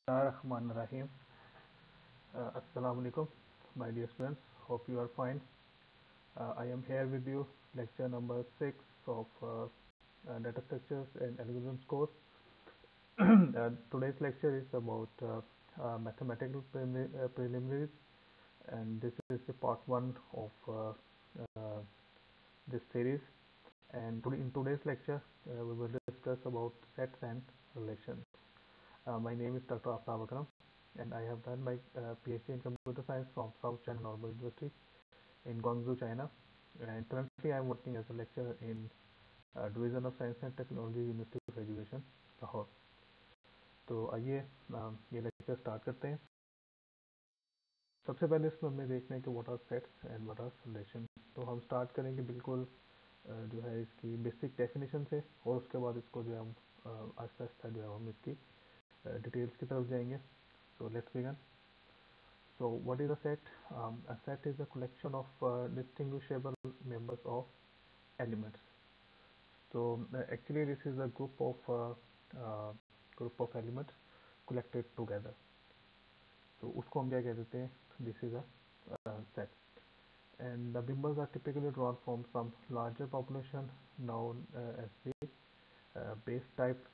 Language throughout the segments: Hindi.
Bismillahirrahmanirrahim. Assalamu alaikum, my dear students. Hope you are fine. I am here with you, lecture number 6 of data structures and algorithms course. Today's lecture is about mathematical preliminaries, and this is the part 1 of this series. And in today's lecture, we will discuss about sets and relations. My name is Dr. Aftab Akram, and I have done my PhD in computer science from South China Normal University in Guangzhou, China. And currently, I am working as a lecturer in Division of Science and Technology, University of Education, Lahore. तो आइए ये लेक्चर स्टार्ट करते हैं. सबसे पहले इसमें हमें देखना है कि what are sets and what are relation. तो हम स्टार्ट करेंगे बिल्कुल जो है इसकी बेसिक डेफिनेशन से, और उसके बाद इसको जो है हम आहिस्ता आहिस्ता जो है हम इसकी डिटेल्स की तरफ जाएंगे. So let's begin. So what is a set? A set is a collection of distinguishable members of elements. So actually this is a group of elements collected together. So उसको हम क्या कह देते हैं? This is a set. And the members are typically drawn from some larger population known as the base type.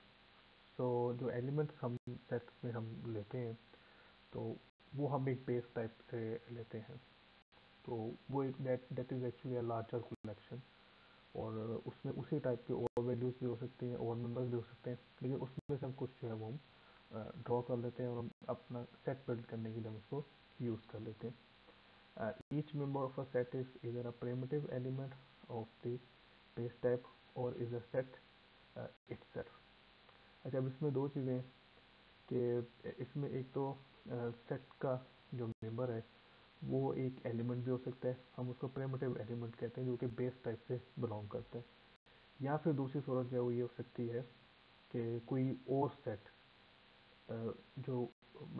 So जो elements हम sets में हम लेते हैं तो वो हम एक बेस टाइप से लेते हैं. तो वो एक that is actually a larger collection, और उसमें उसी टाइप के और वैल्यूज भी हो सकती हैं और नंबर्स भी हो सकते हैं, लेकिन उसमें से हम कुछ जो है वो हम ड्रॉ कर लेते हैं और हम अपना सेट बिल्ड करने के लिए हम उसको यूज़ कर लेते हैं. Each member of a set is either a primitive element of the base type or is a set itself. अच्छा, अब इसमें दो चीज़ें हैं कि इसमें एक तो सेट का जो मेंबर है वो एक एलिमेंट भी हो सकता है, हम उसको प्रिमिटिव एलिमेंट कहते हैं, जो कि बेस टाइप से बिलोंग करता है. या फिर दूसरी सूरत जो है वो ये हो सकती है कि कोई और सेट जो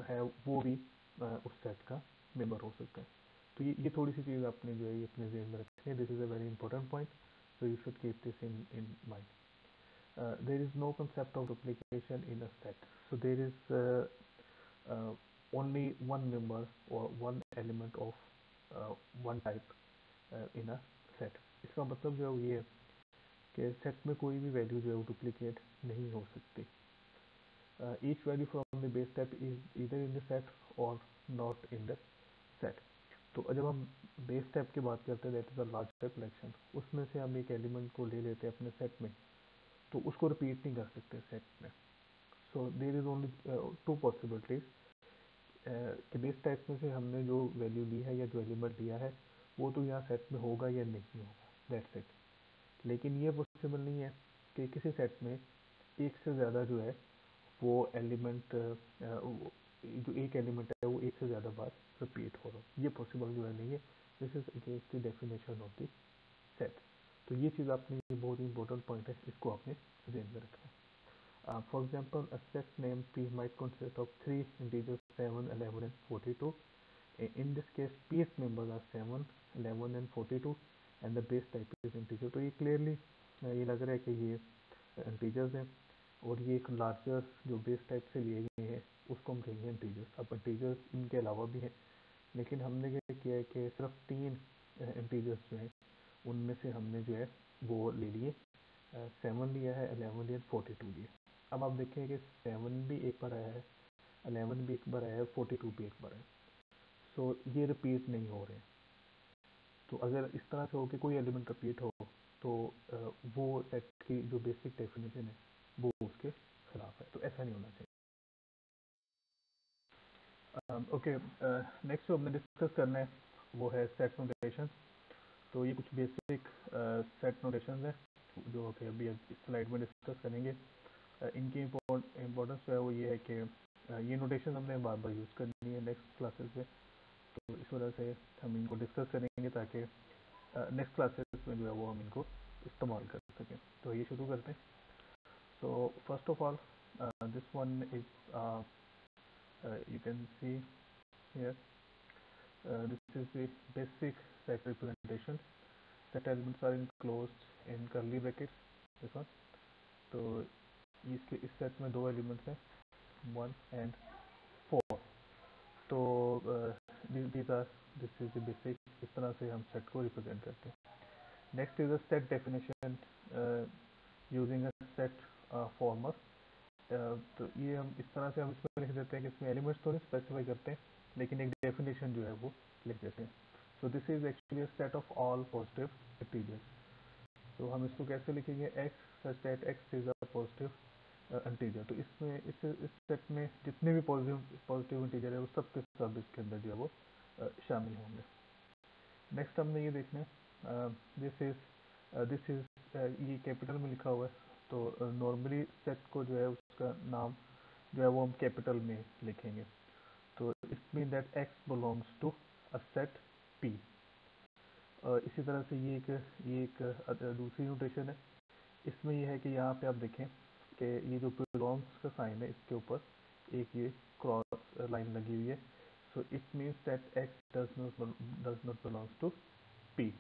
है वो भी उस सेट का मेंबर हो सकता है. तो ये थोड़ी सी चीज़ आपने जो है ये अपने ज़हन में रखनी है. This is a very important point, so you should keep this in mind. There is no concept of duplication in a set. So there is only one member or one element of one type in a set. इसका मतलब जो है ये है कि सेट में कोई भी वैल्यू जो है वो डुप्लीकेट नहीं हो सकती. Each value from the base type is either in the set or not in the set. तो जब हम बेस टाइप की बात करते हैं, that is a larger collection, उसमें से हम एक एलिमेंट को ले लेते हैं अपने सेट में, तो उसको रिपीट नहीं कर सकते सेट में. So there is only two possibilities कि बेस टाइप में से हमने जो वैल्यू ली है या जो एलिमेंट लिया है वो तो यहाँ सेट में होगा या नहीं होगा, दैट्स इट. लेकिन ये पॉसिबल नहीं है कि किसी सेट में एक से ज़्यादा जो है वो एलिमेंट जो एक एलिमेंट है वो एक से ज़्यादा बार रिपीट हो रहा हो. ये पॉसिबल जो है नहीं है. This is against the definition of the set. तो ये चीज़ आपने, ये बहुत ही इंपॉर्टेंट पॉइंट है, इसको आपने ध्यान में रखना है. For example, a set name P might consist of three integers 7, 11 and 42. In this case, P's members are 7, 11 and 42 and the base type is integer. तो ये clearly ये लग रहा है कि ये integers हैं और ये एक larger जो base type से लिए गए हैं उसको हम कहेंगे integers. अब integers इनके अलावा भी हैं, लेकिन हमने क्या किया है कि सिर्फ 3 integers जो हैं उनमें से हमने जो है वो ले लिए, 7 लिया है, 11 लिया, 42 लिया. अब आप देखें कि 7 भी एक बार आया है, 11 भी एक बार आया है, 42 भी एक बार आया है. सो ये रिपीट नहीं हो रहे. तो अगर इस तरह से हो कि कोई एलिमेंट रिपीट हो तो वो सेट की जो बेसिक डेफिनेशन है वो उसके खिलाफ है. तो ऐसा नहीं होना चाहिए. ओके, नेक्स्ट जो हमने डिस्कस करना है वो है सेट नोटेशन. तो ये कुछ बेसिक सेट नोटेशन है जो कि अभी इस स्लाइड में डिस्कस करेंगे. इनकी इम्पोर्टेंस जो है वो ये है कि ये नोटेशन हमने बार बार यूज़ करनी है नेक्स्ट क्लासेस में. तो इस वजह से हम इनको डिस्कस करेंगे ताकि नेक्स्ट क्लासेस में जो है वो हम इनको इस्तेमाल कर सकें. तो ये शुरू करते हैं. So first of all this one is you can see here, this is the basic set representation. Set elements are enclosed in curly brackets. This one. तो इस सेट में दो एलिमेंट्स हैं, 1 and 4। तो दिस इज द बेसिक, इस तरह से हम सेट को रिप्रेजेंट करते हैं। Next is a set definition using a set farmer. तो ये हम इस तरह से हम इसमें लिख देते हैं कि इसमें एलिमेंट्स तो नहीं स्पेसिफाई करते हैं, लेकिन एक डेफिनेशन जो है वो लिख देते हैं। सो this is actually a set of all positive integers. तो हम इसको कैसे लिखेंगे, x such that x is a positive integer. तो इसमें इस सेट में जितने भी पॉजिटिव इंटीजर है वो सब के सब इसके अंदर जो है वो शामिल होंगे। नेक्स्ट हमने ये देखना है, दिस इज ये कैपिटल में लिखा हुआ है। तो नॉर्मली सेट को जो है उसका नाम जो है वो हम कैपिटल में लिखेंगे। तो it mean that X belongs to a set P. इसी तरह से ये एक दूसरी नोटेशन है। इसमें यह है कि यहाँ पे आप देखें कि ये जो बिलोंग्स का साइन है इसके ऊपर एक ये क्रॉस लाइन लगी हुई है। So it means that X does not belongs to P.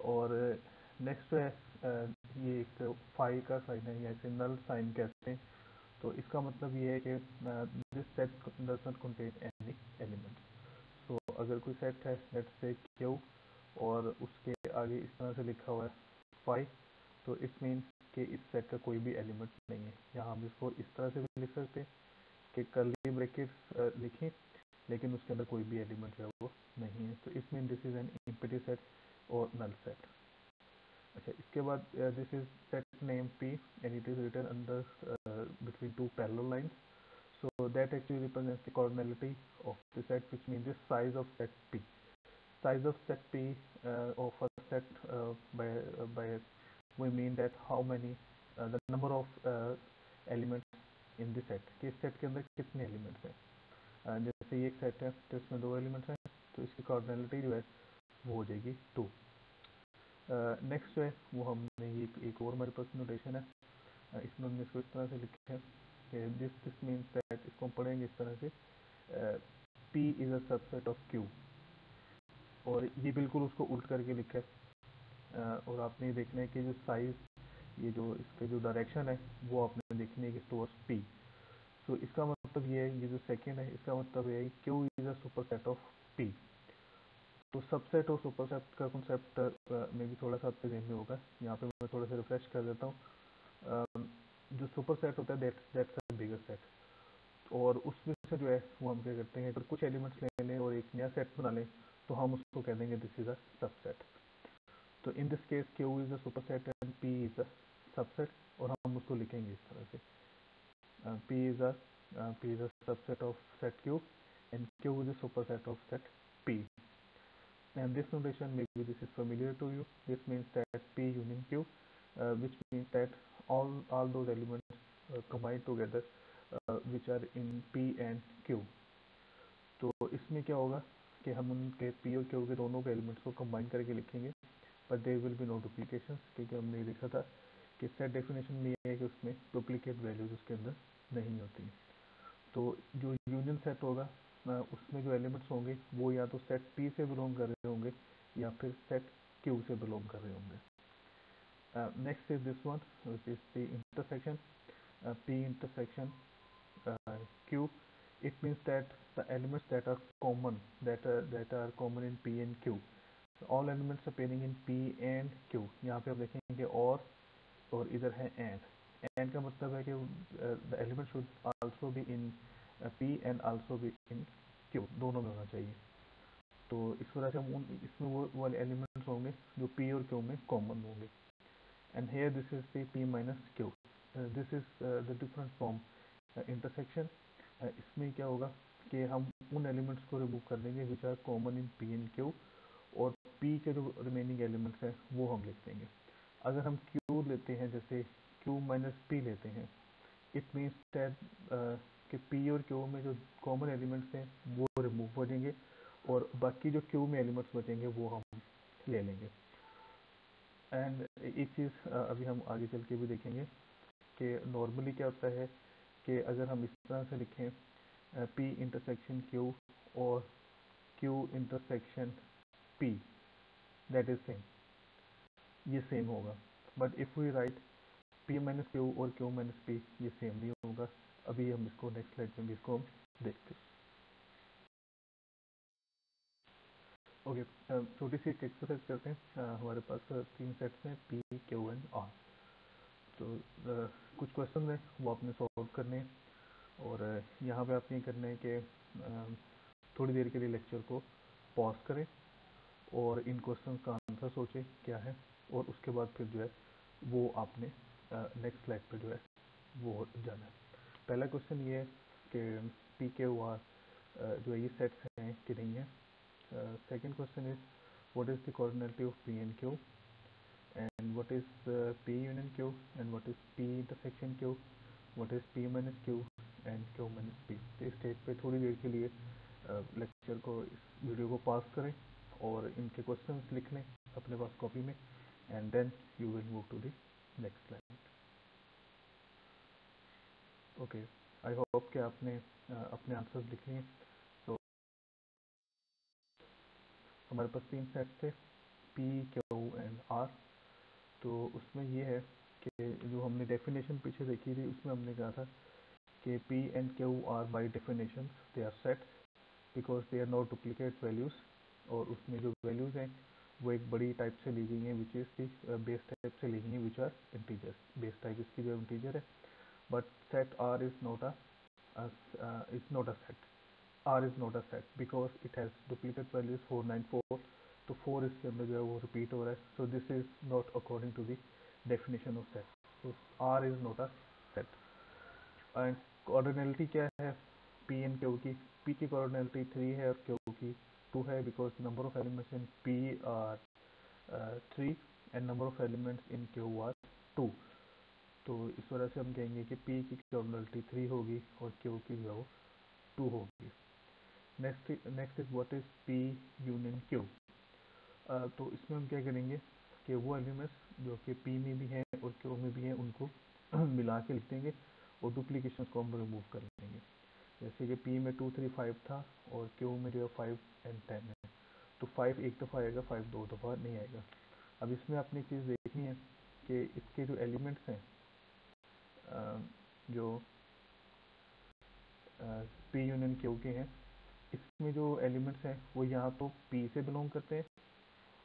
और नेक्स्ट है ये एक फाई का साइन है, या इसे नल साइन कहते हैं। तो इसका मतलब ये है कि this set does not contain any element. So अगर कोई सेट है लेट्स से क्यू और उसके आगे इस तरह से लिखा हुआ है फाई, तो इट्स मीन कि इस सेट का कोई भी एलिमेंट नहीं है। यहाँ हम इसको इस तरह से भी लिख सकते हैं कि कर्ली ब्रैकेट्स लिखें लेकिन उसके अंदर कोई भी एलिमेंट जो है वो नहीं है। तो it's mean this is an empty set और नल सेट। अच्छा, इसके बाद this is set name P and it is written under between two parallel lines. So that actually represents the cardinality of the set, which means the size of set P. Size of set P of a set by we mean that how many the number of elements in the set, कि इस सेट के अंदर कितने एलिमेंट्स हैं। जैसे ये एक सेट है तो इसमें 2 एलिमेंट्स हैं, तो इसकी कार्डिनलिटी जो है वो हो जाएगी 2। नेक्स्ट जो है वो हमने ये एक और हमारे पास नोटेशन है, इसमें हमने इसको इस तरह से लिखा है कि दिस मीन्स दैट, इसको हम पढ़ेंगे इस तरह से, P is a subset of Q। और ये बिल्कुल उसको उल्ट करके लिखा है। और आपने ये देखना है कि जो साइज, ये जो इसके जो डायरेक्शन है वो आपने देखनी है कि टुवर्ड्स P। सो इसका मतलब ये है, ये जो सेकेंड है इसका मतलब ये है Q is a superset of P। तो सबसेट और सुपरसेट का कॉन्सेप्ट में भी थोड़ा सा आपके ध्यान में होगा। यहाँ पे मैं थोड़ा सा रिफ्रेश कर देता हूँ। जो सुपरसेट होता है दैट्स अ बिगर सेट, और उसमें से जो है वो हम क्या करते हैं, अगर कुछ एलिमेंट्स ले लें और एक नया सेट बना लें तो हम उसको कह देंगे दिस इज अ सबसेट। तो in this case Q is a superset and P is a subset, और हम उसको लिखेंगे इस तरह से, P is a subset of set Q and Q is a superset of set P. And this notation, maybe this is familiar to you. This means that P union Q, which means that all those elements combined together, which are in P and Q. तो इसमें क्या होगा कि हम उनके P और Q के दोनों के एलिमेंट्स को कंबाइन करके लिखेंगे, but there will be no duplication, क्योंकि हमने ये देखा था कि सेट डेफिनेशन में ये है कि उसमें डुप्लीकेट वैल्यूज उसके अंदर नहीं होती। तो जो यूनियन सेट होगा उसमें जो एलिमेंट्स होंगे वो या तो सेट P से बिलोंग कर रहे होंगे या फिर सेट Q से बिलोंग कर रहे होंगे। Next is this one which is the intersection, P intersection Q. It means that the elements that are common, that are common in P and Q, all elements appearing in P and Q, यहाँ पे आप देखेंगे और इधर है एंड का मतलब है कि the element should also be in P and also be in Q, दोनों में होना चाहिए। तो इस वजह से हम इसमें वो वाले एलिमेंट्स होंगे जो P और Q में कॉमन होंगे। And here this is the P minus Q, this is the difference from intersection. इसमें क्या होगा कि हम उन एलिमेंट्स को रिमूव कर देंगे which are common in P and Q, और P के जो रिमेनिंग एलिमेंट्स हैं वो हम लिख देंगे। अगर हम Q लेते हैं, जैसे Q माइनस P लेते हैं, इट मीन्स दैट कि P और Q में जो कॉमन एलिमेंट्स हैं वो रिमूव हो जाएंगे और बाकी जो Q में एलिमेंट्स बचेंगे वो हम ले लेंगे। एंड एक चीज़ अभी हम आगे चल के भी देखेंगे कि नॉर्मली क्या होता है कि अगर हम इस तरह से लिखें P इंटरसेक्शन Q और Q intersection P, that is same, ये सेम होगा। But if we write P minus Q और Q माइनस P, ये सेम नहीं होगा। अभी हम इसको नेक्स्ट स्लाइड में भी इसको देखते हैं। ओके, छोटी सी एक एक्सरसाइज करते हैं। हमारे पास 3 सेट्स हैं, पी, क्यू एंड आर। तो कुछ क्वेश्चन हैं वो आपने सॉल्व करने हैं, और यहाँ पे आपने करना है कि थोड़ी देर के लिए लेक्चर को पॉज करें और इन क्वेश्चन का आंसर सोचें क्या है, और उसके बाद फिर जो है वो आपने नेक्स्ट स्लाइड पे जो है वो जाना है। पहला क्वेश्चन ये है कि पी के आर जो है ये सेट्स हैं कि नहीं है। Second question is what is the cardinality of P and Q, and what is P union Q, and what is P intersection Q, what is P minus Q and Q minus P। तो इस स्टेज पे थोड़ी देर के लिए लेक्चर को, इस वीडियो को पास करें और इनके क्वेश्चंस लिख लें अपने पास कॉपी में, and then you will move to the next slide. Okay, I hope कि आपने अपने आंसर्स लिख लिए। तो हमारे पास 3 सेट्स थे, P, Q एंड R। तो उसमें ये है कि जो हमने डेफिनेशन पीछे देखी थी उसमें हमने कहा था कि P and Q are by definition they are sets because they are not duplicate values। और उसमें जो वैल्यूज हैं वो एक बड़ी टाइप से ली गई हैं, विच इज़ की बेस टाइप से ली गई हैं, which are integers. Base type इसकी जो इंटीजर है, but set R is not a set। R is not a set because it has duplicate values 494। तो 4 इसके अंदर जो है वो रिपीट हो रहा है, so this is not according to the definition of set. तो R is not a set। And cardinality क्या है पी एंड क्यू की? पी की कोऑर्डिनलिटी 3 है और क्यू की 2 है, because number of elements in P are 3 and number of elements in Q are 2। तो इस वजह से हम कहेंगे कि पी की कोऑर्डिनलिटी 3 होगी और क्यू की जो है वो 2 होगी। Next is what is P union Q. तो इसमें हम क्या करेंगे कि वो एलिमेंट्स जो कि पी में भी हैं और क्यू में भी हैं उनको मिला के लिख देंगे और डुप्लीकेशन को हम रिमूव कर लेंगे। जैसे कि पी में 2 3 5 था और क्यू में जो है 5 एंड 10 है, तो 5 एक दफ़ा आएगा, 5 2 दफ़ा नहीं आएगा। अब इसमें अपनी चीज़ देखनी है कि इसके जो एलिमेंट्स हैं, जो पी यूनियन क्यू के हैं, इसमें जो एलिमेंट्स हैं वो यहाँ तो पी से बिलोंग करते हैं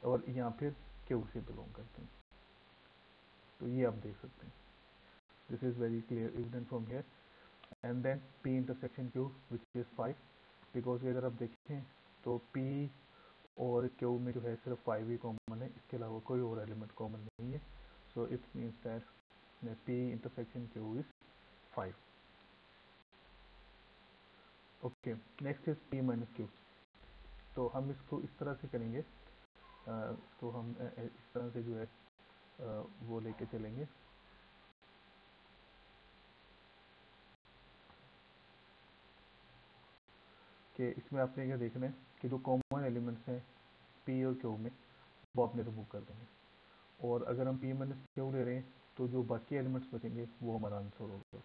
और यहाँ फिर क्यू से बिलोंग करते हैं। तो ये आप देख सकते हैं, this is very clear evident from here. And then P intersection Q which is 5, because अगर आप देखें तो P और Q में जो है सिर्फ 5 ही कॉमन है, इसके अलावा कोई और एलिमेंट कॉमन नहीं है। So it means that P intersection Q is 5। Okay, next is P minus Q। तो हम इसको इस तरह से करेंगे, तो हम इस तरह से जो है वो लेके चलेंगे कि इसमें आपने क्या देखना है कि जो कॉमन एलिमेंट्स हैं P और Q में वो आपने रिमूव कर देंगे, और अगर हम P माइनस Q ले रहे हैं तो जो बाकी एलिमेंट्स बचेंगे वो हमारा आंसर होगा।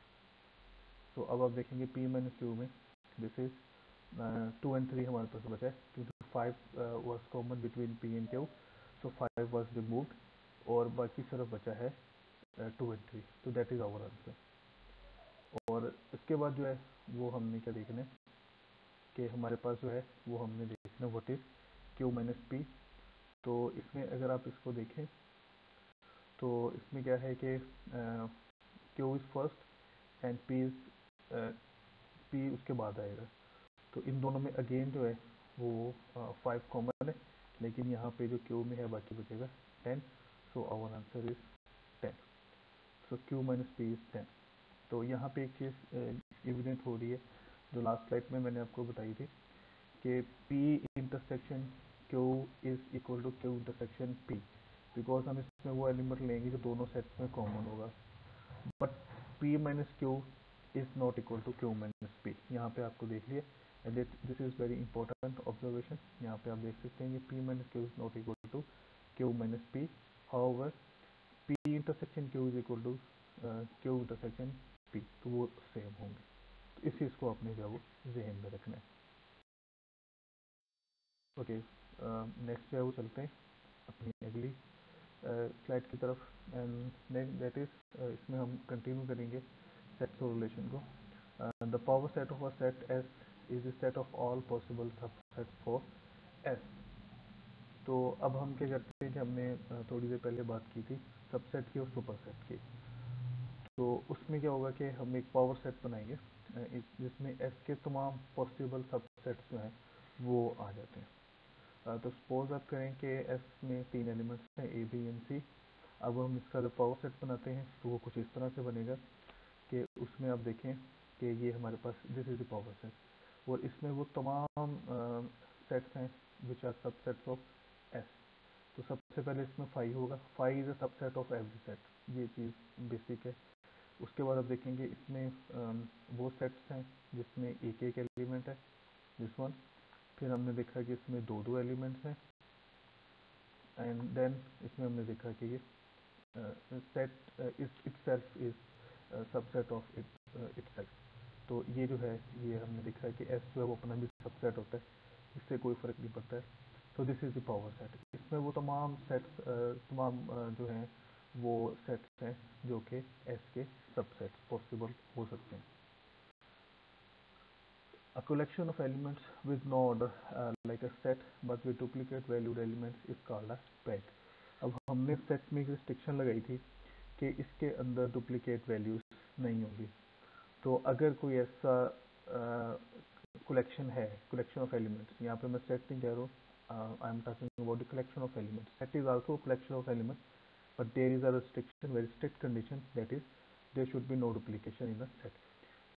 तो अब आप देखेंगे P माइनस Q में दिस इज 2 एंड 3 हमारे पास बचा है, क्योंकि 5 was common between P and Q, so 5 was removed और बाकी सिर्फ बचा है 2 एंड 3। तो दैट इज आवर आंसर। और इसके बाद जो है वो हमने क्या देखना है कि हमारे पास जो है वो हमने देखना what is Q minus P। तो इसमें अगर आप इसको देखें तो इसमें क्या है कि Q is first and P उसके बाद आएगा। तो इन दोनों में अगेन जो है वो 5 कॉमन है, लेकिन यहाँ पे जो Q में है बाकी बचेगा 10। So our answer is 10। So Q minus P is 10। तो यहाँ पे एक चीज़ एविडेंट हो रही है जो लास्ट स्लाइड में मैंने आपको बताई थी कि P intersection Q is equal to Q intersection P, because हम इसमें वो एलिमेंट लेंगे जो दोनों सेट्स में कॉमन होगा। But P minus Q is not equal to Q minus P। यहाँ पे आपको देख लिया, and this is very important observation. यहाँ पे आप देख सकते हैं कि P minus Q is not equal to Q minus P। However P intersection Q is equal to Q intersection P, तो वो सेम होंगे। तो इस चीज़ को आपने जो है वो जहन में रखना है। ओके, नेक्स्ट जो है वो चलते हैं अपनी अगली स्लाइड की तरफ, एंड दैट इज इसमें हम कंटिन्यू करेंगे सेट्स और रिलेशन को। The power set of a set S is the set of all possible subsets for S। तो अब हम क्या करते हैं कि हमने थोड़ी देर पहले बात की थी सबसेट की और सुपरसेट की। तो उसमें क्या होगा कि हम एक पावर सेट बनाएंगे जिसमें S के तमाम पॉसिबल सबसेट्स जो हैं वो आ जाते हैं। तो सपोज आप करें कि S में 3 एलिमेंट्स हैं A B एंड C। अब हम इसका जब पावर सेट बनाते हैं तो वो कुछ इस तरह से बनेगा कि उसमें आप देखें कि ये हमारे पास this is the power set और इसमें वो तमाम सेट्स हैं which are subsets of S। तो सबसे पहले इसमें फाइव होगा, five is a subset of every set, ये चीज़ बेसिक है। उसके बाद आप देखेंगे इसमें वो सेट्स हैं जिसमें एक एक एलिमेंट है, दिस वन। फिर हमने देखा कि इसमें दो दो एलिमेंट्स हैं एंड देन इसमें हमने देखा कि ये set itself is subset of itself. तो ये जो है ये हमने देखा है कि S जो है वो अपना भी सबसेट होता है, इससे कोई फ़र्क नहीं पड़ता है। तो this is the power set. इसमें वो तमाम सेट्स तमाम जो हैं वो सेट्स हैं जो कि S के सबसेट्स पॉसिबल हो सकते हैं। A collection of elements with no order like a set but with duplicate valued elements is called a pack। अब हमने सेट में एक रिस्ट्रिक्शन लगाई थी कि इसके अंदर डुप्लीकेट वैल्यूज नहीं होंगी। तो अगर कोई ऐसा कलेक्शन है, कलेक्शन ऑफ एलिमेंट्स, यहाँ पे मैं सेट नहीं कह रहा हूँ, I am talking about the collection of elements. Set is also collection of elements but there is a restriction, very strict condition, that is there should be no duplication in the set.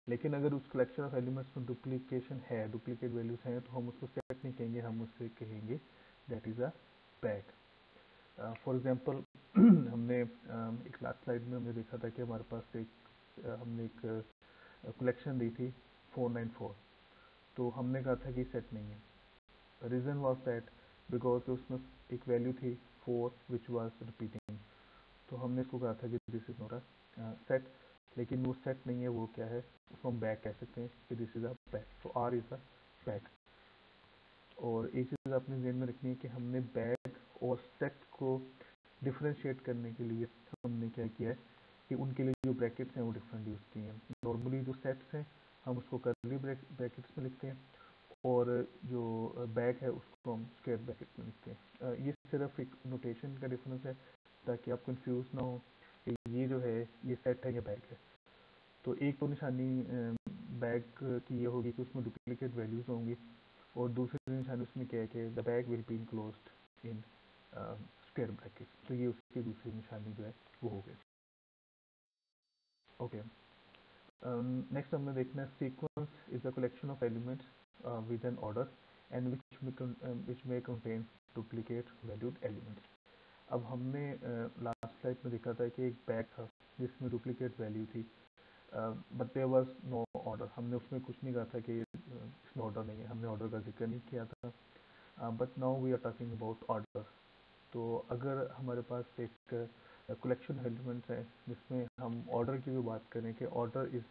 लेकिन अगर उस कलेक्शन ऑफ एलिमेंट्स में डुप्लीकेशन है, डुप्लीकेट वैल्यूज हैं, तो हम उसको सेट नहीं कहेंगे, हम उससे कहेंगे that is a pack. For example हमने एक लास्ट स्लाइड में हमने देखा था कि हमारे पास एक हमने एक कलेक्शन दी थी 494। तो हमने कहा था कि सेट नहीं है। रीज़न वाज दैट बिकॉज उसमें एक वैल्यू थी 4 विच वाज रिपीटिंग। तो हमने इसको कहा था कि this is not a set, लेकिन वो सेट नहीं है, वो क्या है, उसको हम बैक कह सकते हैं कि दिस इज अ बैक। तो आर इज अ बैक। और एक चीज़ आपने ध्यान में रखनी है कि हमने बैक और सेट को डिफ्रेंशिएट करने के लिए हमने क्या किया है कि उनके लिए जो ब्रैकेट्स हैं वो डिफरेंट यूज़ किए हैं। नॉर्मली जो सेट्स हैं हम उसको कर्ली ब्रैकेट्स में लिखते हैं और जो बैक है उसको हम स्क्वायर ब्रैकेट्स में लिखते हैं। ये सिर्फ एक नोटेशन का डिफरेंस है ताकि आप कंफ्यूज ना हो कि ये जो है ये सेट है या बैक है। तो एक तो निशानी बैक की ये होगी कि उसमें डुप्लीकेट वैल्यूज होंगी और दूसरी निशानी उसमें क्या है कि the back will be enclosed in square brackets. तो ये उसकी दूसरी निशानी जो है वो हो गई। ओके, नेक्स्ट हमने देखना है sequence is a collection of elements with an order and which में कंटेन डुप्लीकेट वैल्यूड एलिमेंट्स। अब हमने लास्ट स्लाइड में देखा था कि एक बैग था जिसमें डुप्लीकेट वैल्यू थी but there was no order. हमने उसमें कुछ नहीं कहा था कि इसमें ऑर्डर नहीं है, हमने ऑर्डर का जिक्र नहीं किया था। But now we are talking about order. तो अगर हमारे पास एक कलेक्शन एलिमेंट्स है जिसमें हम ऑर्डर की भी बात करें कि ऑर्डर इज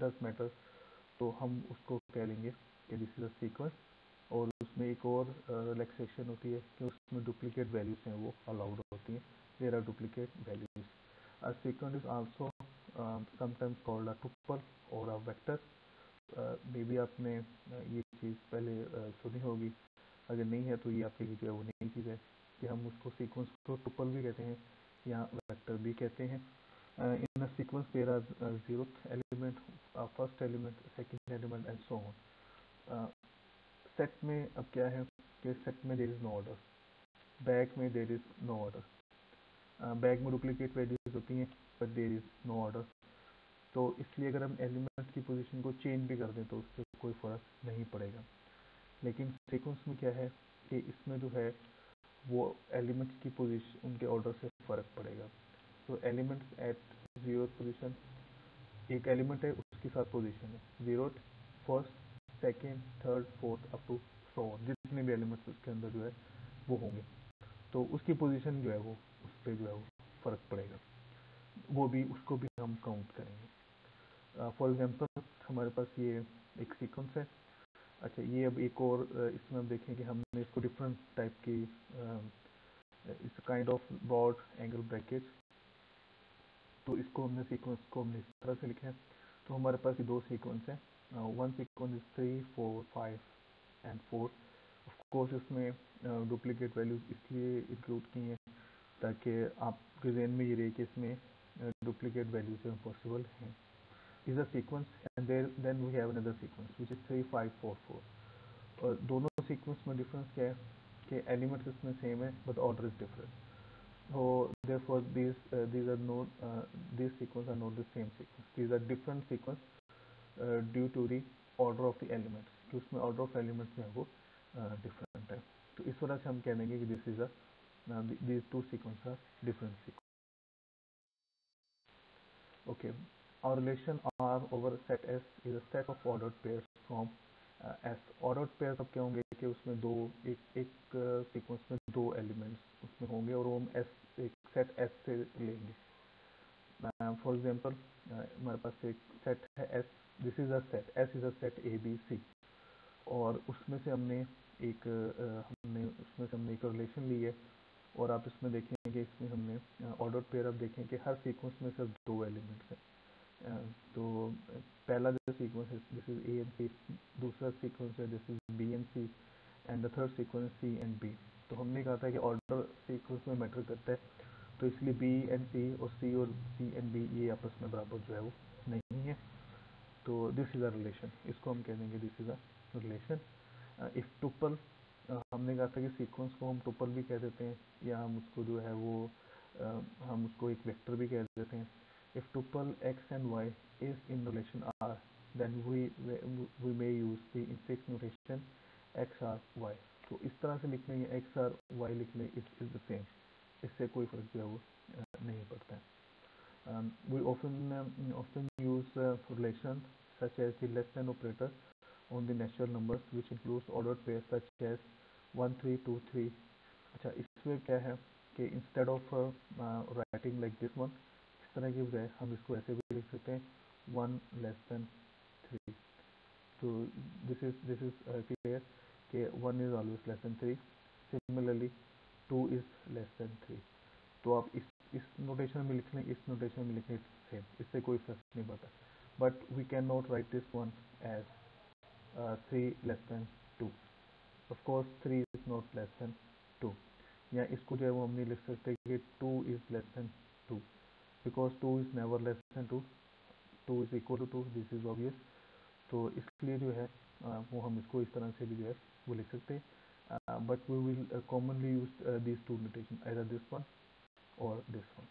डज मैटर, तो हम उसको कह लेंगे कि दिस इज अ सीक्वेंस। और उसमें एक और रिलैक्सेशन होती है कि उसमें डुप्लीकेट वैल्यूज हैं वो अलाउड होती हैं, there are duplicate values. A sequence is also sometimes called a tuple और अ वेक्टर। मे बी आपने ये चीज़ पहले सुनी होगी, अगर नहीं है तो ये आपके लिए जो है वो नई चीज़ है कि हम उसको सीक्वेंस को टुपल भी कहते हैं या वेक्टर भी कहते हैं। In a sequence there are zeroth element, first element, second element and so on. Set में अब क्या है कि सेट में there is no order, bag में there is no order. Bag में डुप्लीकेट वैल्यूज होती हैं but there is no order. तो इसलिए अगर हम एलिमेंट की पोजीशन को चेंज भी कर दें तो उससे कोई फ़र्क नहीं पड़ेगा। लेकिन सीक्वेंस में क्या है कि इसमें जो है वो एलिमेंट्स की पोजीशन उनके ऑर्डर से फ़र्क पड़ेगा। तो एलिमेंट्स एट जीरो पोजीशन, एक एलिमेंट है उसके साथ पोजीशन है zero, first, second, third, fourth up to so on, जितने भी एलिमेंट्स उसके अंदर जो है वो होंगे तो उसकी पोजीशन जो है वो उस पर जो है वो फ़र्क पड़ेगा, वो भी उसको भी हम काउंट करेंगे। फॉर एग्जांपल हमारे पास ये एक सीक्वेंस है। अच्छा, ये अब एक और इसमें हम देखें कि हमने इसको डिफरेंट टाइप की इस kind of broad angle bracket, तो इसको हमने सीक्वेंस को हमने इस तरह से लिखा है। तो हमारे पास ये दो सीक्वेंस है, one sequence is 3, 4, 5 and 4। Of course इसमें डुप्लीकेट वैल्यूज इसलिए इंक्लूड की हैं ताकि आपके जहन में ये रहे कि इसमें डुप्लीकेट वैल्यूज जो पॉसिबल हैं। Is a sequence and then we have another sequence which is 3, 5, 4, 4। और दोनों सीक्वेंस में डिफरेंस क्या है कि एलिमेंट्स इसमें सेम है but order is different. So therefore these are not these sequence are not the same sequence. These are different sequence due to the order of the elements, कि उसमें order of elements जो है वो different है। तो इस वजह से हम कह देंगे कि this is a these two sequence are different sequence. Okay, our relation R over set S is a set of ordered pairs from S. ordered pairs अब क्या होंगे कि उसमें दो एक सीक्वेंस में दो एलिमेंट्स उसमें होंगे और वो हम S एक सेट S से लेंगे। फॉर एग्जाम्पल हमारे पास एक सेट है S, this is a set, S is a set A B C, और उसमें से हमने एक रिलेशन ली है। और आप इसमें देखेंगे इसमें हमने ऑर्डर पेयर अब देखें कि हर सीक्वेंस में सिर्फ दो एलिमेंट्स हैं। तो पहला जो सीक्वेंस है this is A and C, दूसरा सीक्वेंस है this is B and C, and the third sequence C and B। तो हमने कहा था कि ऑर्डर सीक्वेंस में मैटर करता है, तो इसलिए B एंड C और C एंड B ये आपस में बराबर जो है वो नहीं है। तो दिस इज अ रिलेशन, इसको हम कह देंगे this is a relation. If tuple, हमने कहा था कि सीक्वेंस को हम टुपल भी कह देते हैं या हम उसको जो है वो हम उसको एक वेक्टर भी कह देते हैं। If tuple x and y is in relation R, then we may use the infinite notation x r y। तो इस तरह से लिख लेंगे x r y लिख लेंगे, इट इज द सेम, इससे कोई फर्क जो है वो नहीं पड़ता है। We often use relation such as the less than operator on the natural numbers which includes ordered pairs such as 1 3 2 3। अच्छा, इसमें क्या है कि instead of writing like this one, इस तरह के बजाय हम इसको ऐसे भी लिख सकते हैं 1 less than 3। तो this is clear कि 1 is always less than 3, similarly 2 is less than 3। तो आप इस नोटेशन में लिख लें, इस नोटेशन में लिखें, सेम, इससे कोई फर्क नहीं पड़ता। But we can not write this one as 3 less than 2। Of course 3 is not less than 2, या इसको जो है वो हम नहीं लिख सकते कि 2 is less than 2, because 2 is never less than 2, 2 is equal to 2, this is obvious. तो इसलिए जो है वो हम इसको इस तरह से भी जो है वो लिख सकते हैं। But we will commonly use this two notation, either this one or this one.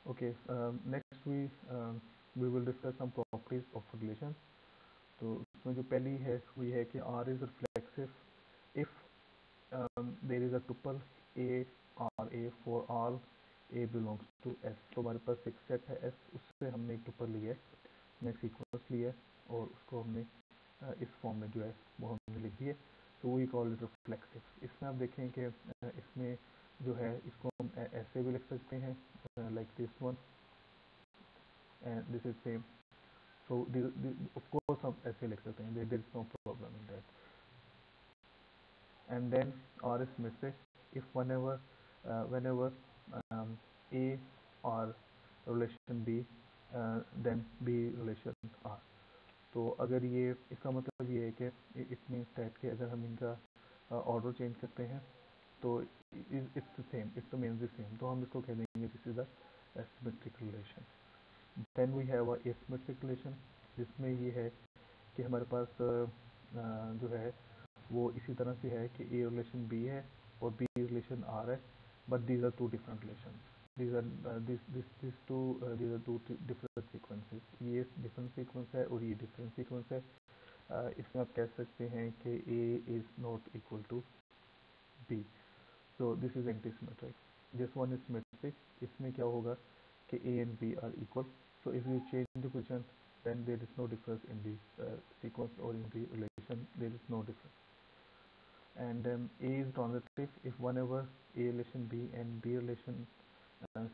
Okay, next we will discuss some properties of relation. तो इसमें जो पहली है वो ये है कि R is reflexive if there is a tuple A R A for all A belongs to S। तो हमारे पास एक सेट है S, उससे हमने एक टुपल लिया है, हमने एक सीक्वेंस लिया है और उसको हमने इस फॉर्म में जो है वो हमने लिख दिया। तो वी कॉल इट रिफ्लेक्सिव। इसमें आप देखें कि इसमें जो है इसको हम ऐसे भी लिख सकते हैं like this one and this is same. So of course हम ऐसे लिख सकते हैं, there is no problem in that. And then R is symmetric if whenever A और relation B then B relation R। तो अगर ये इसका मतलब ये है कि इट मीन्स दैट कि अगर हम इनका ऑर्डर चेंज करते हैं तो it's same, it's means the same, तो हम इसको कह देंगे this is a symmetric relation. Then we have a asymmetric relation, जिसमें ये है कि हमारे पास जो है वो इसी तरह से है कि ए रिलेशन बी है और बी रिलेशन आर है, but these are two different relation, these are these are two different sequences। ये डिफरेंट सीक्वेंस है और ये डिफरेंट सीक्वेंस है। इसमें आप कह सकते हैं कि A is not equal to B, so this is anti-symmetric, this one is symmetric। इसमें क्या होगा कि A and B are equal, so if you change the position then there is no difference in the sequence or in the relation, there is no difference। And A is transitive if whenever A relation B and B relation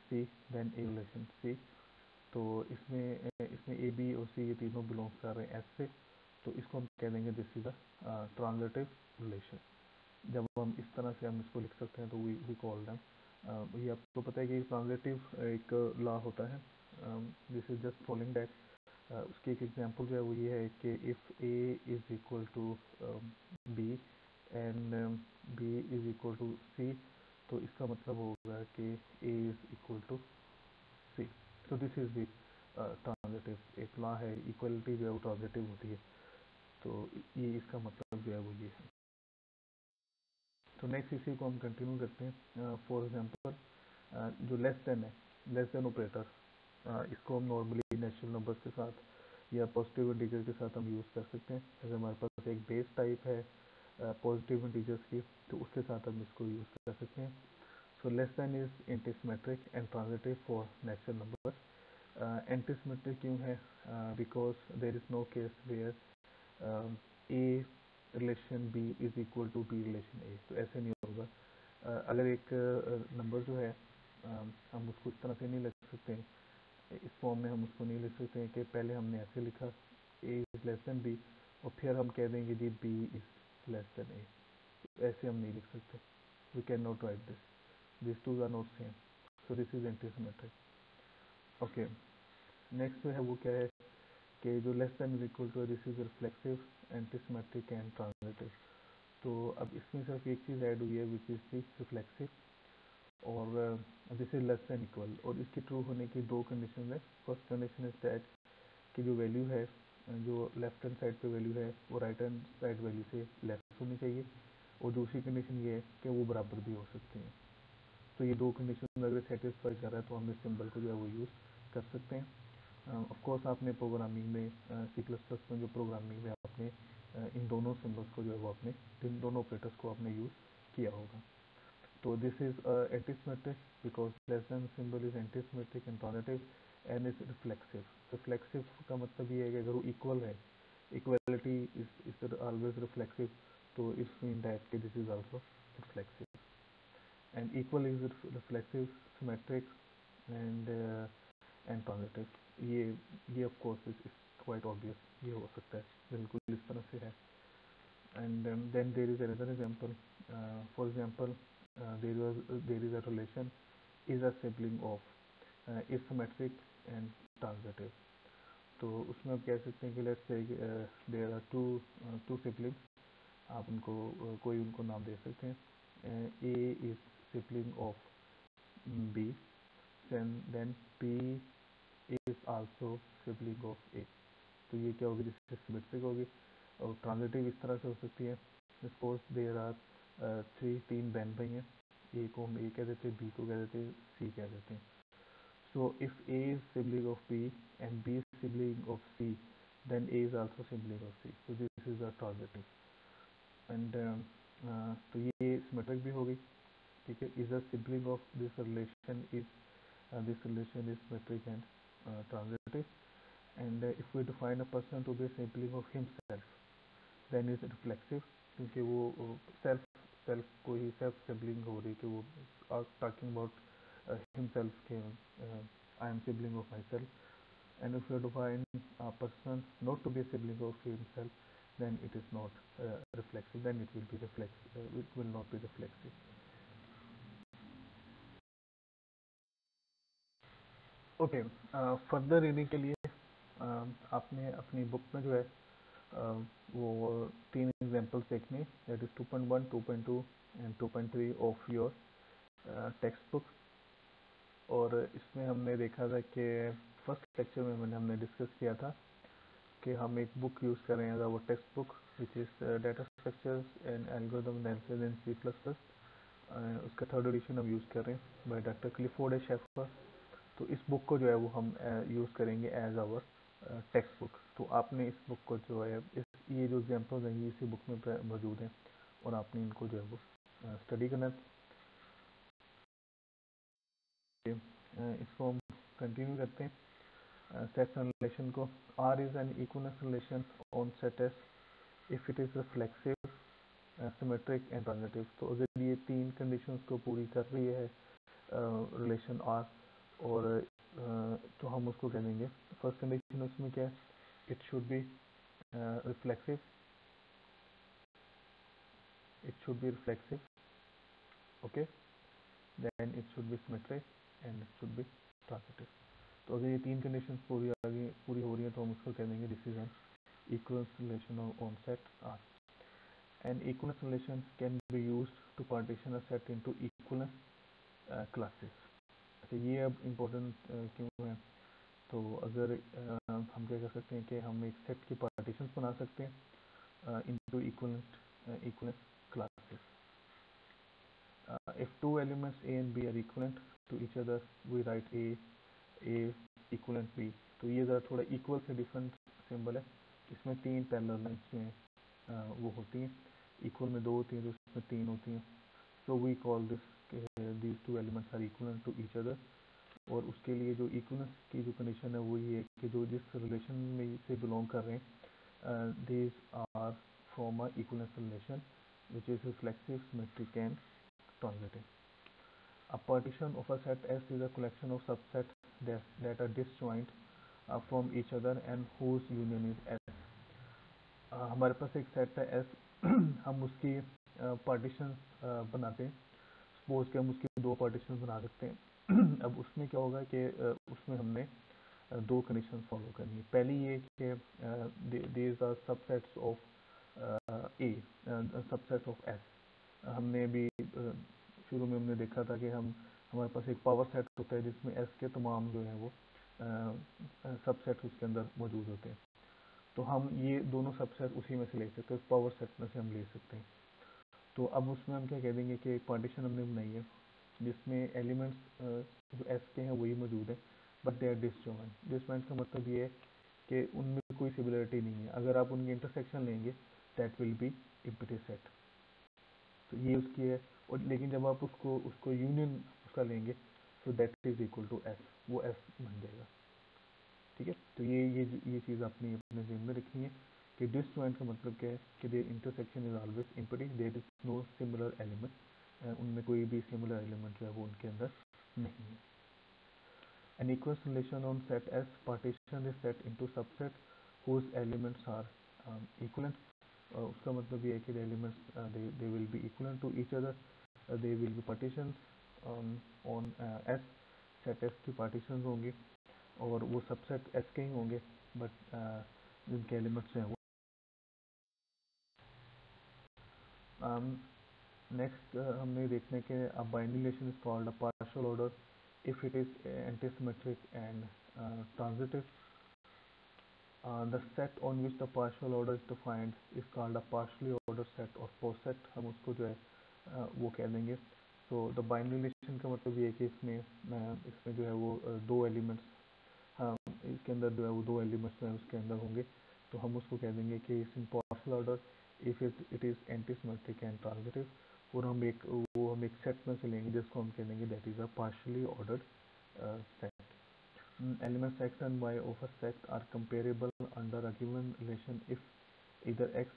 C then A relation C। तो इसमें A B और C ये तीनों बिलोंग कर रहे हैं S से, तो इसको हम कह देंगे this is a transitive relation. जब हम इस तरह से हम इसको लिख सकते हैं तो वी कॉल देम ये आपको पता है कि ट्रांजिटिव एक लॉ होता है, this is just following that. उसकी एक एग्जांपल जो है वो ये है कि if A is equal to B and B is equal to C, तो इसका मतलब होगा कि A is equal to C. तो दिस इज द ट्रांजिटिव, एक लॉ है, इक्वलिटी जो है वो ट्रांजिटिव होती है, तो ये इसका मतलब जो है वो ये है। तो नेक्स्ट इसी को हम कंटिन्यू करते हैं। फॉर एग्जांपल जो लेस देन है, लेस देन ऑपरेटर, इसको हम नॉर्मली नेचुरल नंबर्स के साथ या पॉजिटिव इंटीजर के साथ हम यूज़ कर सकते हैं। अगर हमारे पास एक बेस टाइप है पॉजिटिव इंटीजर्स की, तो उसके साथ हम इसको यूज़ कर सकते हैं। So less than is antisymmetric and transitive for natural numbers. Antisymmetric क्यों है? Because there is no case where A relation B is equal to B relation A, तो ऐसे नहीं होगा। अगर एक नंबर जो है हम उसको इस तरह से नहीं लिख सकते हैं, इस फॉर्म में हम उसको नहीं लिख सकते हैं कि पहले हमने ऐसे लिखा A is less than B और फिर हम कह देंगे जी B is less than A, ऐसे हम नहीं लिख सकते। We can not write this two are not same, so this is antisymmetric. Okay, next जो है वो क्या है कि जो less than is equal to, this is reflexive, antisymmetric and transitive. तो अब इसमें सिर्फ एक चीज़ ऐड हुई है विच इज़ दी रिफ्लेक्सिव, और this is less than equal, और इसकी ट्रू होने की दो कंडीशन है। फर्स्ट कंडीशन इज दैट कि जो वैल्यू है, जो लेफ्ट हैंड साइड पे वैल्यू है वो राइट हैंड साइड वैल्यू से लेस होनी चाहिए, और दूसरी कंडीशन ये है कि वो बराबर भी हो सकती हैं। तो ये दो कंडीशन अगर सेटिस्फाई कर रहा है तो हम इस सिंबल को जो है वो यूज़ कर सकते हैं। ऑफ कोर्स आपने प्रोग्रामिंग में सी प्लस प्लस में जो प्रोग्रामिंग में आपने इन दोनों सिंबल्स को जो है वो आपने, इन दोनों ऑपरेटर्स को आपने यूज़ किया होगा। तो this is antisymmetric because less than symbol is antisymmetric and transitive and is reflexive. Reflexive का मतलब ये है कि अगर वो इक्वल है, इक्वलिटी इज ऑलवेज रिफ्लेक्सिव, तो इट्स मीन दैट कि this is also reflexive. And equal is reflexive, symmetric and transitive. ये of course is quite obvious, ये हो सकता है, बिल्कुल इस तरह से है। And then there is another example. For example, there is a relation is a sibling of is symmetric and transitive. तो उसमें आप कह सकते हैं कि let's say there are two siblings, आप उनको कोई उनको नाम दे सकते हैं। A is sibling of B, then B is also sibling of A. तो ये क्या होगी, जिससे सिमेट्रिक होगी। और ट्रांजिटिव इस तरह से हो सकती है, सपोज देयर आर तीन बहन भाई हैं, ए को हम ए कह देते हैं, बी को कह देते हैं, सी कह देते हैं। So if A is sibling of B and B is sibling of C, then A is also sibling of C, so this is a transitive. And तो ये सिमेट्रिक भी होगी, ठीक है। Is a sibling of this relation is, this relation is symmetric and transitive. And if we define a person to be a sibling of himself, then is reflexive, क्योंकि वो सेल्फ को ही सेल्फ सिबलिंग हो रही, कि वो are talking about himself के I am sibling of myself. And if we define a person not to be a sibling of himself, then it is not reflexive, then it will be it will not be reflexive. Okay, further reading के लिए आपने अपनी बुक में जो है वो तीन एग्जांपल्स देखने, that is 2.1, 2.2 and 2.3 of your text book. और इसमें हमने देखा था कि फर्स्ट लेक्चर में हमने डिस्कस किया था कि हम एक बुक यूज़ कर रहे हैं वो textbook which is data structures and algorithm analysis in C plus plus. उसका थर्ड एडिशन हम यूज़ कर रहे हैं बाय डॉक्टर क्लिफोर्ड शेफर। तो इस बुक को जो है वो हम यूज़ करेंगे एज आवर टेक्स्ट बुक। तो आपने इस बुक को जो है ये जो एग्जाम्पल्स हैं ये इसी बुक में मौजूद हैं, और आपने इनको जो है वो स्टडी करना है। इसको हम कंटिन्यू करते हैं सेट्स एंड रिलेशन को। R is an equivalence relation on set S if it is reflexive, symmetric and transitive. तो अगर ये तीन कंडीशंस को पूरी कर रही है रिलेशन आर, और तो हम उसको कह देंगे, फर्स्ट कंडीशन उसमें क्या है, it should be reflexive, it should be reflexive, okay. then it should be symmetric and it should be transitive. तो अगर ये तीन कंडीशंस पूरी हो रही है तो हम उसको कह देंगे this is N equivalence relation on set R. An equivalence relation can be used to partition a set into equivalence classes. अच्छा ये अब इम्पोर्टेंट क्यों है? तो अगर हम क्या कर सकते हैं कि हम एक सेट की पार्टीशंस बना सकते हैं into equivalence classes. If two elements A and B are equivalent to each other, we write A equivalent B. तो ये ज़रा थोड़ा इक्वल से डिफरेंट सिंबल है. इसमें तीन पैरेलल लाइंस में वो होती हैं, इक्वल में दो होती हैं तो इसमें तीन होती हैं. So we call these two elements are equivalent to each other. और उसके लिए जो इक्वलेंस की जो कंडीशन है वो ये है कि जो जिस रिलेशन में से बिलोंग कर रहे हैं these are from a equivalence relation which is reflexive, symmetric and transitive. A partition of a set S is a collection of subsets that are disjoint from each other and whose union is S. हमारे पास एक सेट है S. हम उसकी पार्टीशन बनाते हैं. सपोज कि हम उसकी दो पार्टीशन बना सकते हैं. अब उसमें क्या होगा कि उसमें हमने दो कंडीशन फॉलो करनी है. पहली ये कि these are subsets of A, subsets of S. हमने अभी शुरू में हमने देखा था कि हमारे पास एक पावर सेट होता है जिसमें S के तमाम जो है वो सबसेट उसके अंदर मौजूद होते हैं. तो हम ये दोनों सबसेट उसी में से ले सकते हैं, उस पावर सेट में से हम ले सकते हैं. तो अब उसमें हम क्या कह देंगे कि एक पार्टीशन हमने बनाई है जिसमें एलिमेंट्स जो एस के हैं वही मौजूद है but they are disjoint. Disjoint का मतलब ये है कि उनमें कोई सिमिलरिटी नहीं है. अगर आप उनकी इंटरसेक्शन लेंगे that will be empty set. तो ये उसकी है. और लेकिन जब आप उसको यूनियन उसका लेंगे तो that is equal to S, वो एस बन जाएगा. ठीक है. तो ये चीज़ आपने अपने ज़हन में रखनी है कि डिसजॉइंट का मतलब क्या है कि there intersection is always empty, there is no similar element. उनमें कोई भी सिमिलर एलिमेंट जो है वो उनके अंदर नहीं है. An equivalence relation on set S partition is set into subset whose elements are equivalent. उसका मतलब ये है कि the elements they will be equivalent to each other. They will be partitions on S. set S की partitions होंगी और वो सबसेट S के ही होंगे बट जिनके एलिमेंट्स हैं वो. नेक्स्ट हमने देखने के a binding relation is called a partial order if it is antisymmetric and transitive. The set on which the partial order is defined is called a partially ordered set or poset. हम उसको जो है वो कह देंगे. So the binding relation का मतलब ये है कि इसमें जो है वो दो एलिमेंट्स, हाँ इसके अंदर जो है वो दो एलिमेंट्स जो है उसके अंदर होंगे. तो हम उसको कह देंगे कि इस in partial order if it is antisymmetric and transitive. और हम एक सेट में से लेंगे जिसको हम कह देंगे that is a partially ordered set. Elements x and y of a set are comparable under a given relation if either x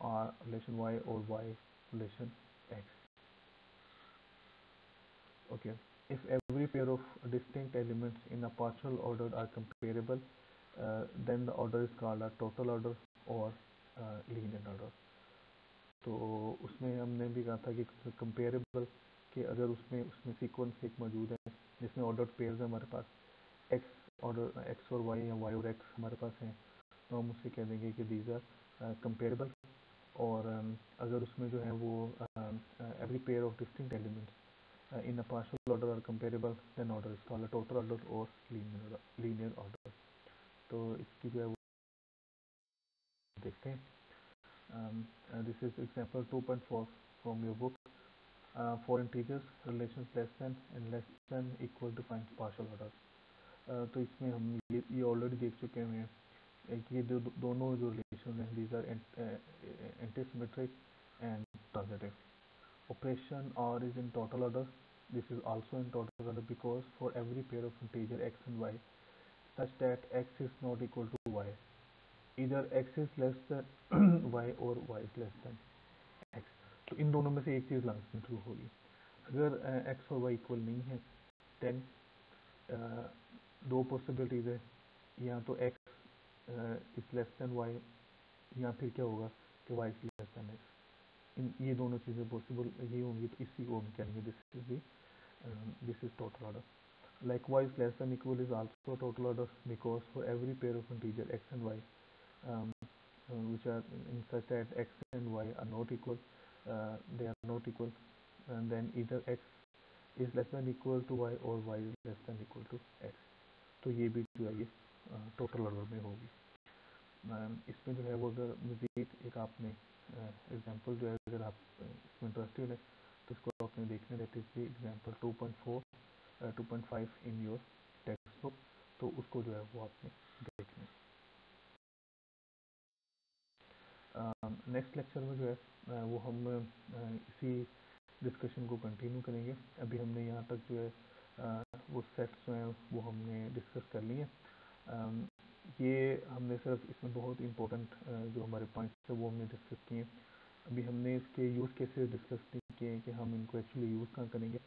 are relation y or y relation x. Okay. If every pair of distinct elements in a partial order are comparable, then the order is called a total order or linear order. तो उसमें हमने भी कहा था कि कंपेरेबल कि अगर उसमें सीक्वेंस एक मौजूद है जिसमें ऑर्डर पेयर्स है हमारे पास, एक्स और वाई या वाई और एक्स हमारे पास हैं, तो हम उससे कह देंगे कि दीज आर कंपेरेबल. और अगर उसमें जो है वो every pair of distinct elements in a partial order are comparable, then order is called a total order or linear order. तो इसकी जो है वो देखते हैं. This is example 2.4 from your book. For integers relations less than and less than equal defines partial orders. तो इसमें हम ये ऑलरेडी देख चुके हैं कि ये दोनों जो रिलेशन हैं these are antisymmetric and transitive. Operation R is in total order. This is also in total order because for every pair of integer x and y such that x is not equal to y, either x is less than y or y is less than x. तो इन दोनों में से एक चीज़ लाजमी ट्रू होगी. अगर x और y इक्वल नहीं है then दो पॉसिबिलिटीज़ है, या तो x is less then y या फिर क्या होगा कि y is less then x. ये दोनों चीज़ें पॉसिबल ये होंगी तो इसी को हम कहेंगे this is the This is total order. Likewise, less than equal is also total order because for every pair of integer x and y, um, which are in such that x and y are not equal, they are not equal, and then either x is less than equal to y or y is less than equal to x, तो ये भी जो है ये टोटल ऑर्डर में होगी। इसमें जो है वो अगर मज़ीद एक आपने एग्जांपल जो है अगर आप इसमें इंटरेस्टेड है तो इसको आपने देखने that is example 2.4 2.5 in your text book, तो उसको जो है वो आपने देखना है। नेक्स्ट लेक्चर में जो है वो हम इसी डिस्कशन को कंटिन्यू करेंगे। अभी हमने यहाँ तक जो है वो सेट्स जो हैं वो हमने डिस्कस कर लिए। ये हमने सिर्फ इसमें बहुत इंपॉर्टेंट जो हमारे पॉइंट्स है वो हमने डिस्कस किए। अभी हमने इसके यूज़ केसेस डिस्कस नहीं किए कि हम इनको एक्चुअली यूज़ कहाँ करेंगे,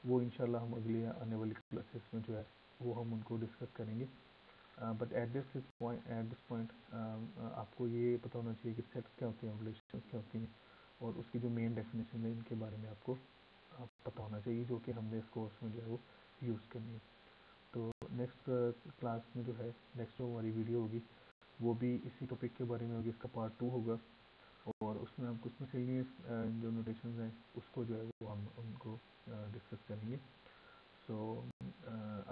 वो इंशाल्लाह हम अगली आने वाली क्लासेस में जो है वो हम उनको डिस्कस करेंगे। बट एट दिस पॉइंट आपको ये पता होना चाहिए कि सेट्स क्या होती हैं, रिलेशंस क्या होती हैं, और उसकी जो मेन डेफिनेशन है इनके बारे में आपको पता होना चाहिए, जो कि हमने इस कोर्स में जो है वो यूज़ करनी है। तो नेक्स्ट क्लास में जो है नेक्स्ट जो हमारी वीडियो होगी वो भी इसी टॉपिक के बारे में होगी, इसका पार्ट 2 होगा, और उसमें हम कुछ मिसलेनियस जो नोटेशंस हैं उसको जो है वो हम उनको डिस्कस करेंगे। सो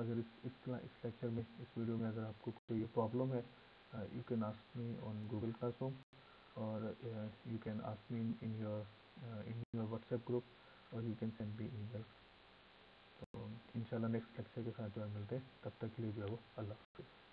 अगर इस लेक्चर में इस वीडियो में अगर आपको कोई प्रॉब्लम है, you can ask me on Google Classroom, और you can ask me in your WhatsApp group, और you can send me email. तो इंशाल्लाह नेक्स्ट लेक्चर के साथ जो है मिलते हैं, तब तक के लिए जो है वो अल्लाह हाफिज़।